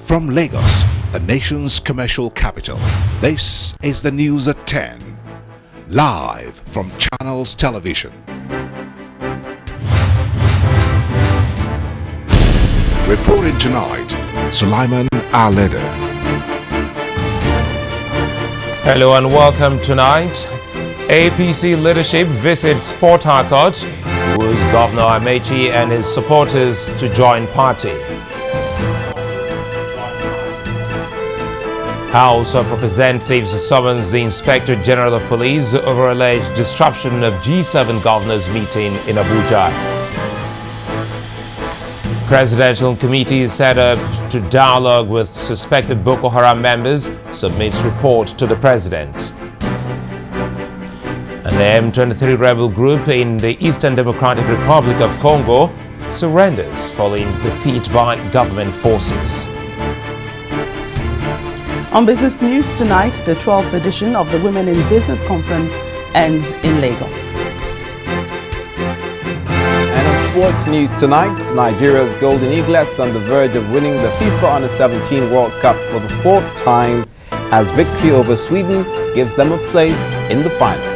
From Lagos, the nation's commercial capital, this is the news at 10. Live from Channels Television. Reporting tonight, Sulaiman Aleda. Hello and welcome tonight. APC leadership visits Port Harcourt, who's Governor Amechi and his supporters to join party. House of Representatives summons the Inspector General of Police over alleged disruption of G7 governors meeting in Abuja. Presidential committee set up to dialogue with suspected Boko Haram members, submits report to the president. And the M23 rebel group in the Eastern Democratic Republic of Congo surrenders following defeat by government forces. On Business News tonight, the 12th edition of the Women in Business Conference ends in Lagos. And on Sports News tonight, Nigeria's Golden Eaglets on the verge of winning the FIFA Under-17 World Cup for the 4th time as victory over Sweden gives them a place in the final.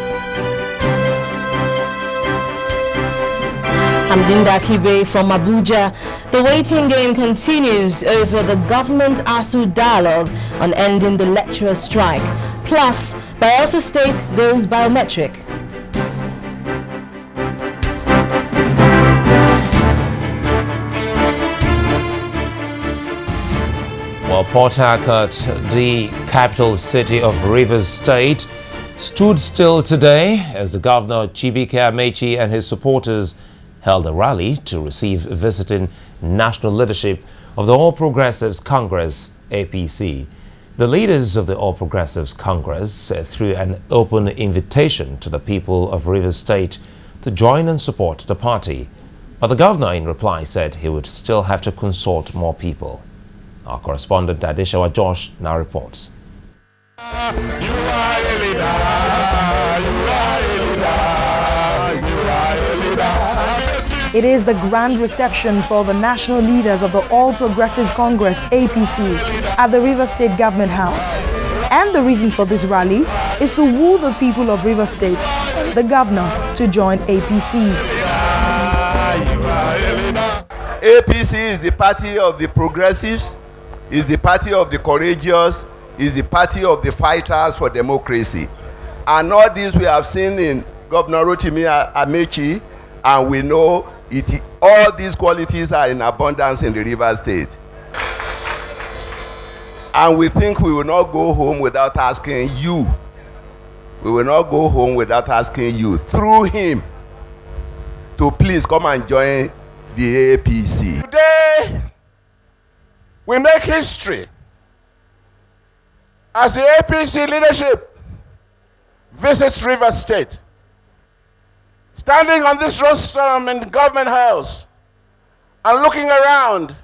I'm Linda Kibe from Abuja. The waiting game continues over the government-ASU dialogue on ending the lecturer strike. Plus, Bayelsa State goes biometric. Well, Port Harcourt, the capital city of Rivers State, stood still today as the governor Chibike Amechi and his supporters held a rally to receive visiting national leadership of the All Progressives Congress, APC. The leaders of the All Progressives Congress threw an open invitation to the people of Rivers State to join and support the party. But the governor in reply said he would still have to consult more people. Our correspondent Adeshawa Josh now reports. It is the grand reception for the national leaders of the All Progressives Congress, APC, at the Rivers State Government House. And the reason for this rally is to woo the people of Rivers State, the governor, to join APC. APC is the party of the progressives, is the party of the courageous, is the party of the fighters for democracy. And all this we have seen in Governor Rotimi Amechi, and we know all these qualities are in abundance in the Rivers State. And we think we will not go home without asking you. We will not go home without asking you, through him, to please come and join the APC. Today, we make history as the APC leadership visits Rivers State. Standing on this rostrum in the government house and looking around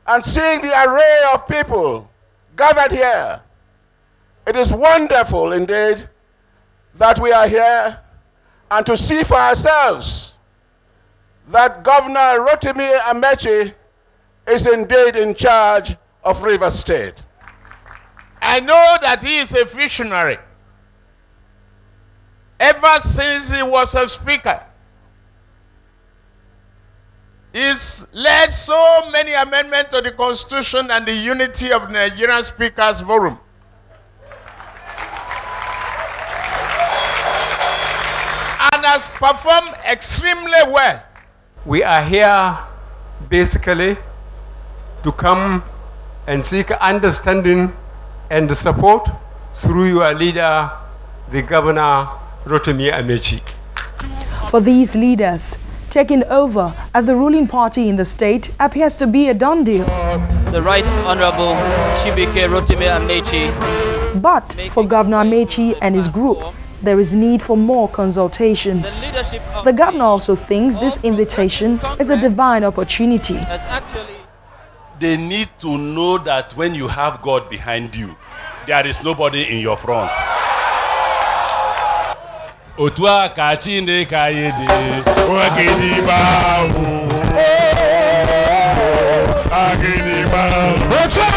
and seeing the array of people gathered here, it is wonderful indeed that we are here and to see for ourselves that Governor Rotimi Amechi is indeed in charge of Rivers State. I know that he is a visionary. Ever since he was a speaker, he's led so many amendments to the Constitution and the unity of the Nigerian Speakers Forum. And has performed extremely well. We are here basically to come and seek understanding and support through your leader, the Governor Rotimi Amechi. For these leaders, taking over as the ruling party in the state appears to be a done deal. The Right Honorable Chibike Rotimi Amechi. But for Governor Amechi and his group, there is need for more consultations. The governor also thinks this invitation is a divine opportunity. They need to know that when you have God behind you, there is nobody in your front. Otwa kachine kayede ogini bawo agini bawo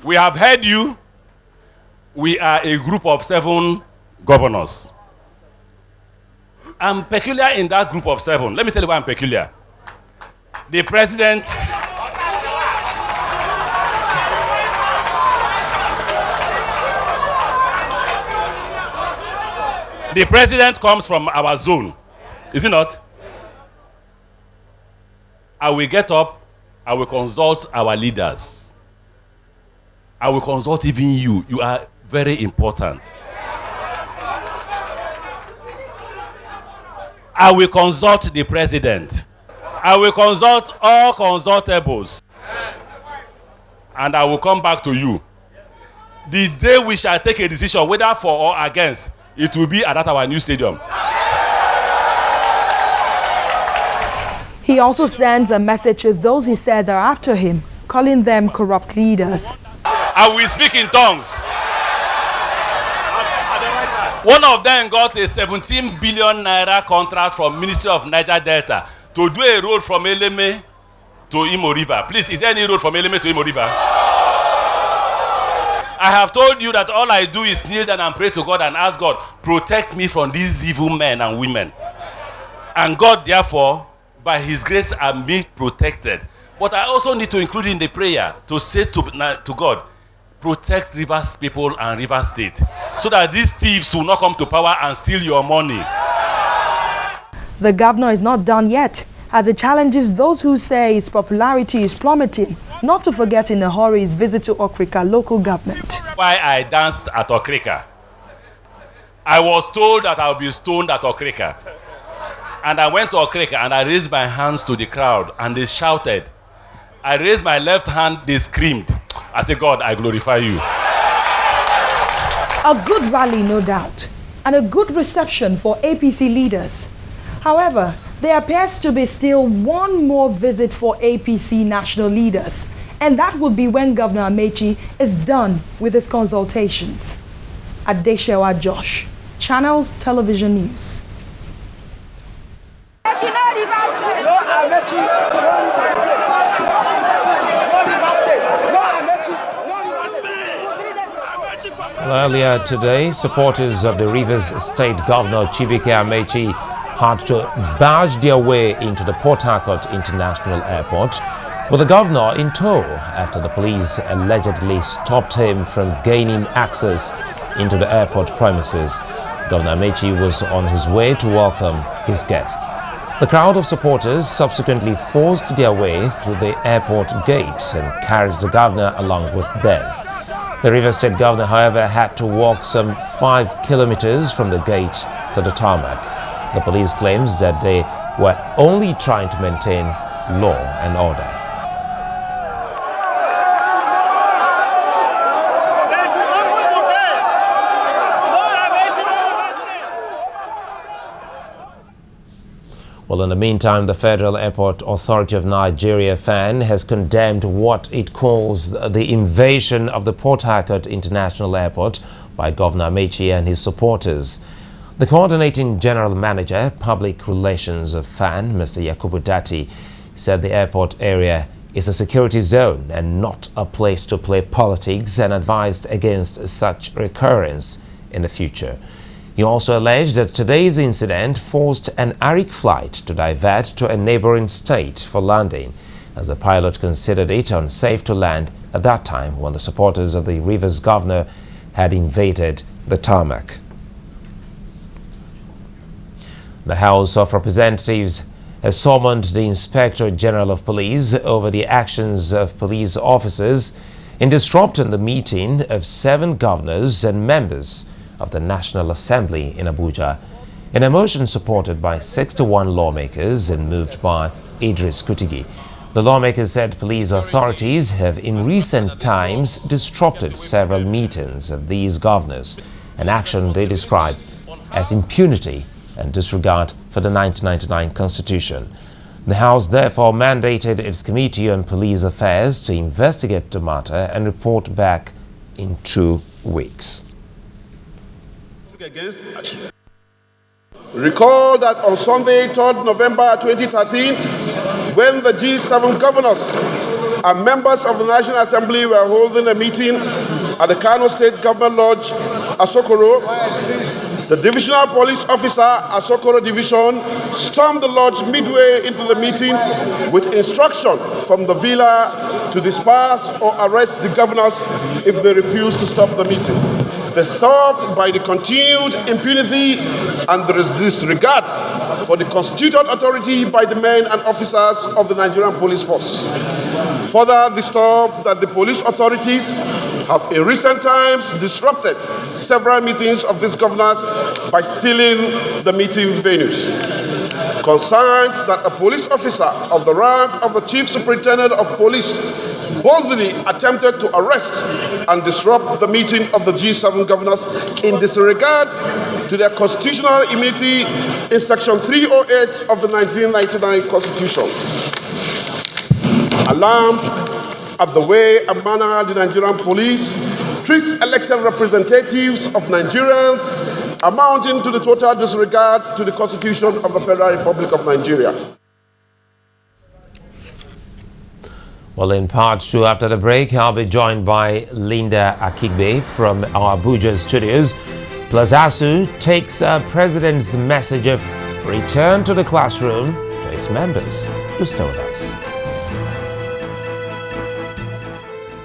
We have heard you. We are a group of 7 governors. I'm peculiar in that group of 7. Let me tell you why I'm peculiar. The president comes from our zone. Is it not? I will get up, I will consult our leaders. I will consult even you. You are very important. I will consult the president. I will consult all consultables. And I will come back to you. The day we shall take a decision, whether for or against, it will be at our new stadium. He also sends a message to those he says are after him, calling them corrupt leaders. I will speak in tongues. One of them got a 17 billion naira contract from Ministry of Niger Delta to do a road from Eleme to Imo River. Please, is there any road from Eleme to Imo River? I have told you that all I do is kneel down and pray to God and ask God, protect me from these evil men and women. And God, therefore, by His grace, I'm being protected. But I also need to include in the prayer to say to God, protect Rivers people and Rivers State, so that these thieves will not come to power and steal your money. The governor is not done yet, as it challenges those who say his popularity is plummeting, not to forget in a hurry his visit to Okrika local government. Why I danced at Okrika. I was told that I would be stoned at Okrika. And I went to Okrika and I raised my hands to the crowd and they shouted. I raised my left hand, they screamed. I said, God, I glorify you. A good rally, no doubt, and a good reception for APC leaders. However, there appears to be still one more visit for APC national leaders, and that would be when Governor Amechi is done with his consultations. Adeshewa Josh, Channels Television News. Earlier today, supporters of the Rivers State Governor Chibike Amechi had to barge their way into the Port Harcourt International Airport with the governor in tow after the police allegedly stopped him from gaining access into the airport premises. Governor Amechi was on his way to welcome his guests. The crowd of supporters subsequently forced their way through the airport gate and carried the governor along with them. The Rivers State Governor, however, had to walk some 5 kilometers from the gate to the tarmac. The police claims that they were only trying to maintain law and order. Well, in the meantime, the Federal Airport Authority of Nigeria, FAN, has condemned what it calls the invasion of the Port Harcourt International Airport by Governor Amechi and his supporters. The Coordinating General Manager, Public Relations of FAN, Mr. Yakubu Dati, said the airport area is a security zone and not a place to play politics, and advised against such recurrence in the future. He also alleged that today's incident forced an Arik flight to divert to a neighboring state for landing, as the pilot considered it unsafe to land at that time when the supporters of the Rivers governor had invaded the tarmac. The House of Representatives has summoned the Inspector General of Police over the actions of police officers in disrupting the meeting of 7 governors and members of the National Assembly in Abuja, in a motion supported by 61 lawmakers and moved by Idris Kutigi. The lawmakers said police authorities have in recent times disrupted several meetings of these governors, an action they described as impunity and disregard for the 1999 Constitution. The House therefore mandated its Committee on Police Affairs to investigate the matter and report back in 2 weeks. Recall that on Sunday, 3rd November 2013, when the G7 governors and members of the National Assembly were holding a meeting at the Kano State Government Lodge, Asokoro, the Divisional Police Officer, Asokoro Division, stormed the lodge midway into the meeting with instruction from the villa to disperse or arrest the governors if they refuse to stop the meeting. Disturbed by the continued impunity and the disregard for the constituted authority by the men and officers of the Nigerian police force. Further disturbed that the police authorities have in recent times disrupted several meetings of these governors by sealing the meeting venues. Concerned that a police officer of the rank of the Chief Superintendent of Police boldly attempted to arrest and disrupt the meeting of the G7 governors in disregard to their constitutional immunity in Section 308 of the 1999 Constitution. Alarmed at the way and manner the Nigerian police treats elected representatives of Nigerians, amounting to the total disregard to the Constitution of the Federal Republic of Nigeria. Well, in part 2, after the break, I'll be joined by Linda Akigbe from our Abuja studios. Plus, ASU takes President's message of return to the classroom to its members. Do stay with us.